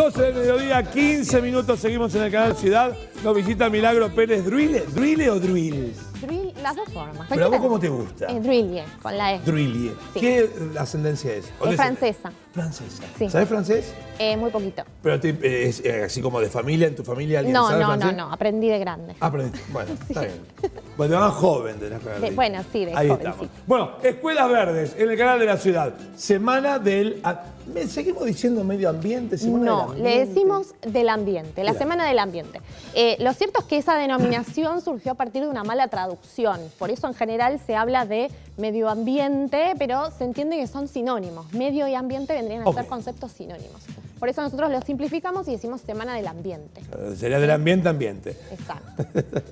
12 del mediodía, 15 minutos, seguimos en el canal Ciudad. Nos visita Milagro Pérez Druille. ¿Druille o Druil? Druil, las dos formas. ¿Pero a vos cómo te gusta? Druille, con la E. Druille. Sí. ¿Qué ascendencia es? Es francesa. Francesa. Sí. ¿Sabes francés? Muy poquito. Pero es así como de familia, en tu familia alguien No, sabe no, francés. no, aprendí de grande. Aprendí. Bueno, está bien. Bueno, te van joven de la escuela. Bueno, sí, de Ahí joven, estamos. sí. Bueno, Escuelas Verdes, en el canal de la ciudad. Semana del... ¿Seguimos diciendo medio ambiente? Semana No, del ambiente. le decimos del ambiente, la Semana del Ambiente. Lo cierto es que esa denominación surgió a partir de una mala traducción. Por eso en general se habla de medio ambiente, pero se entiende que son sinónimos. Medio y ambiente vendrían a ser conceptos sinónimos. Por eso nosotros lo simplificamos y decimos Semana del Ambiente. Sería del ambiente, ambiente. Exacto.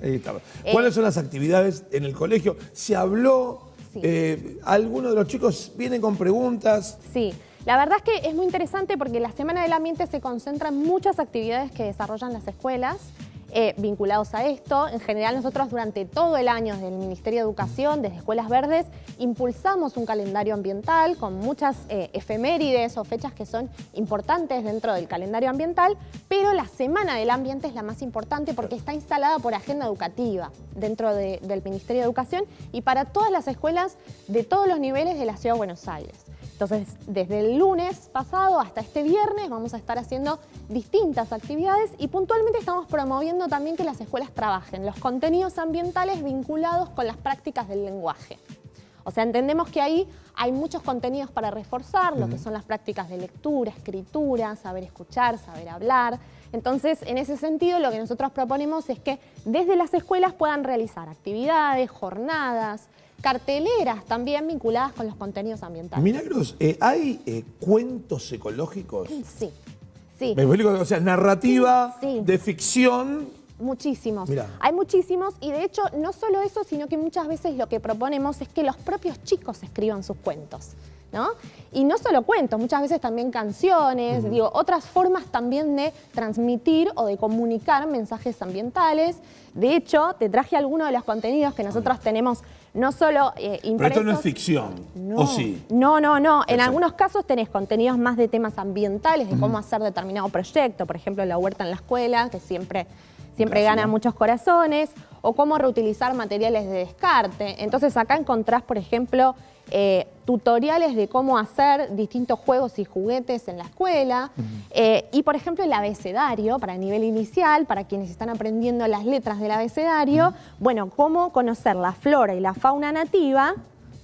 Ahí estamos. ¿Cuáles son las actividades en el colegio? ¿Se habló? Sí. ¿Algunos de los chicos vienen con preguntas? Sí. La verdad es que es muy interesante porque la Semana del Ambiente se concentra en muchas actividades que desarrollan las escuelas vinculados a esto. En general nosotros durante todo el año desde el Ministerio de Educación, desde Escuelas Verdes, impulsamos un calendario ambiental con muchas efemérides o fechas que son importantes dentro del calendario ambiental, pero la Semana del Ambiente es la más importante porque está instalada por agenda educativa dentro del Ministerio de Educación y para todas las escuelas de todos los niveles de la Ciudad de Buenos Aires. Entonces, desde el lunes pasado hasta este viernes vamos a estar haciendo distintas actividades y puntualmente estamos promoviendo también que las escuelas trabajen los contenidos ambientales vinculados con las prácticas del lenguaje. O sea, entendemos que ahí hay muchos contenidos para reforzar, lo que son las prácticas de lectura, escritura, saber escuchar, saber hablar. Entonces, en ese sentido, lo que nosotros proponemos es que desde las escuelas puedan realizar actividades, jornadas, carteleras también vinculadas con los contenidos ambientales. Milagros, ¿hay cuentos ecológicos? Sí, sí. ¿Me explico? O sea, narrativa Sí. de ficción. Muchísimos. Mirá. Hay muchísimos y de hecho no solo eso, sino que muchas veces lo que proponemos es que los propios chicos escriban sus cuentos, ¿no? Y no solo cuentos, muchas veces también canciones, otras formas también de transmitir o de comunicar mensajes ambientales. De hecho, te traje algunos de los contenidos que nosotros tenemos no solo impresos. Pero esto no es ficción, No, ¿o sí? No. En Perfecto. algunos casos tenés contenidos más de temas ambientales, de cómo hacer determinado proyecto, por ejemplo, la huerta en la escuela, que siempre gana muchos corazones, o cómo reutilizar materiales de descarte. Entonces acá encontrás, por ejemplo, tutoriales de cómo hacer distintos juegos y juguetes en la escuela, y por ejemplo el abecedario para nivel inicial, para quienes están aprendiendo las letras del abecedario, bueno, cómo conocer la flora y la fauna nativa,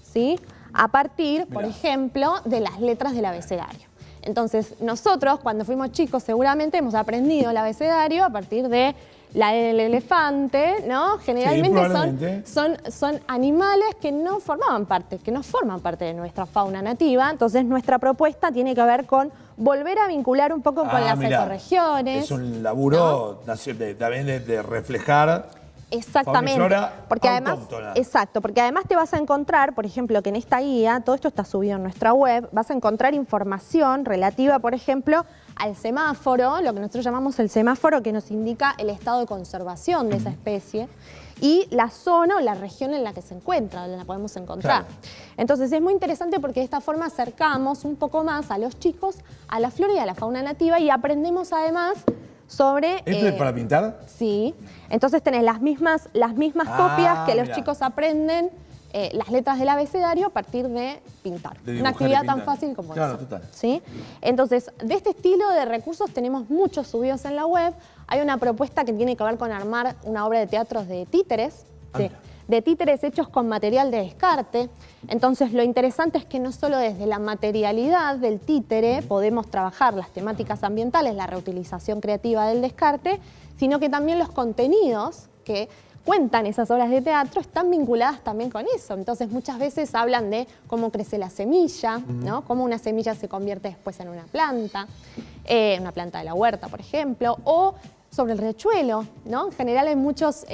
¿sí? A partir, por ejemplo, de las letras del abecedario. Entonces, nosotros, cuando fuimos chicos, seguramente hemos aprendido el abecedario a partir de la del elefante, ¿no? Generalmente son animales que no forman parte de nuestra fauna nativa. Entonces, nuestra propuesta tiene que ver con volver a vincular un poco con las ecorregiones. Es un laburo también de reflejar. Exactamente, fauna y flora porque además, autóctona. exacto, porque además te vas a encontrar, por ejemplo, que en esta guía, todo esto está subido en nuestra web, vas a encontrar información relativa, por ejemplo, al semáforo, lo que nosotros llamamos el semáforo, que nos indica el estado de conservación de esa especie, y la zona o la región en la que se encuentra, donde la podemos encontrar. Claro. Entonces es muy interesante porque de esta forma acercamos un poco más a los chicos a la flora y a la fauna nativa y aprendemos además sobre... ¿Esto es para pintar? Sí. Entonces tenés las mismas copias que los chicos aprenden las letras del abecedario a partir de pintar. De una dibujar y actividad tan pintar. fácil como Claro, eso. total. ¿Sí? Entonces, de este estilo de recursos tenemos muchos subidos en la web. Hay una propuesta que tiene que ver con armar una obra de teatro de títeres. De títeres hechos con material de descarte. Entonces, lo interesante es que no solo desde la materialidad del títere podemos trabajar las temáticas ambientales, la reutilización creativa del descarte, sino que también los contenidos que cuentan esas obras de teatro están vinculadas también con eso. Entonces, muchas veces hablan de cómo crece la semilla, ¿no? Cómo una semilla se convierte después en una planta de la huerta, por ejemplo, o sobre el riachuelo, ¿no? En general hay muchos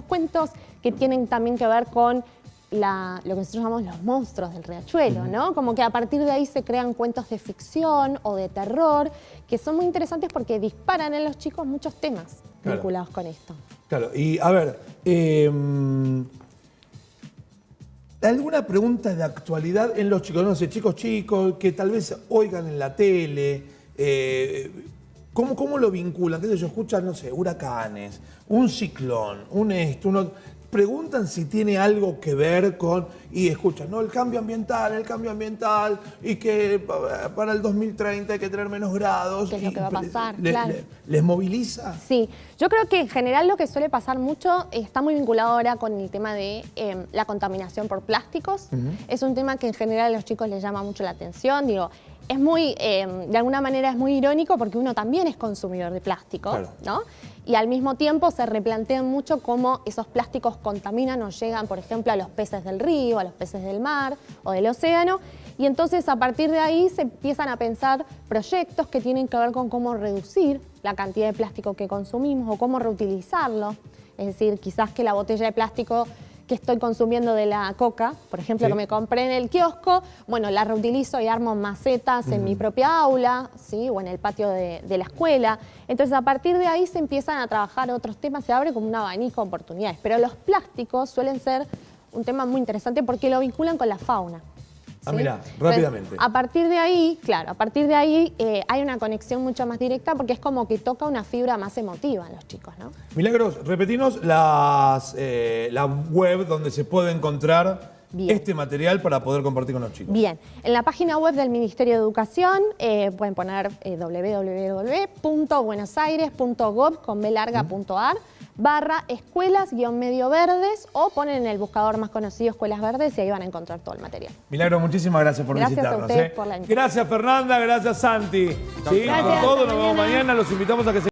cuentos que tienen también que ver con lo que nosotros llamamos los monstruos del riachuelo, ¿no? Como que a partir de ahí se crean cuentos de ficción o de terror que son muy interesantes porque disparan en los chicos muchos temas vinculados con esto. Claro, y a ver, ¿alguna pregunta de actualidad en los chicos? No sé, chicos que tal vez oigan en la tele, ¿Cómo lo vinculan? ¿Qué sé yo? Escuchan, no sé, huracanes, un ciclón, un esto, uno... Preguntan si tiene algo que ver con... Y escuchan, ¿no? El cambio ambiental, y que para el 2030 hay que tener menos grados. ¿Qué es lo que va a pasar? ¿Les moviliza? Sí, yo creo que en general lo que suele pasar mucho está muy vinculado ahora con el tema de la contaminación por plásticos. Es un tema que en general a los chicos les llama mucho la atención. Digo, es muy, de alguna manera es muy irónico porque uno también es consumidor de plástico, claro, ¿no? Y al mismo tiempo se replantean mucho cómo esos plásticos contaminan o llegan, por ejemplo, a los peces del río, a los peces del mar o del océano. Y entonces a partir de ahí se empiezan a pensar proyectos que tienen que ver con cómo reducir la cantidad de plástico que consumimos o cómo reutilizarlo. Es decir, quizás que la botella de plástico que estoy consumiendo de la coca, por ejemplo, sí, que me compré en el kiosco, bueno, la reutilizo y armo macetas en mi propia aula, ¿sí? O en el patio de la escuela. Entonces, a partir de ahí se empiezan a trabajar otros temas, se abre como un abanico de oportunidades. Pero los plásticos suelen ser un tema muy interesante porque lo vinculan con la fauna. Ah, ¿sí? mira, rápidamente. Entonces, a partir de ahí, claro, a partir de ahí hay una conexión mucho más directa porque es como que toca una fibra más emotiva en los chicos, ¿no? Milagros, repetinos la web donde se puede encontrar este material para poder compartir con los chicos. Bien, en la página web del Ministerio de Educación pueden poner www.buenosaires.gov.ar/escuelas-medio-verdes o ponen en el buscador más conocido Escuelas Verdes y ahí van a encontrar todo el material. Milagros, muchísimas gracias por visitarnos. Gracias a ustedes por la invitación. Gracias Fernanda, gracias Santi. Sí, Gracias, con todo, nos hasta vemos mañana. mañana. Los invitamos a que se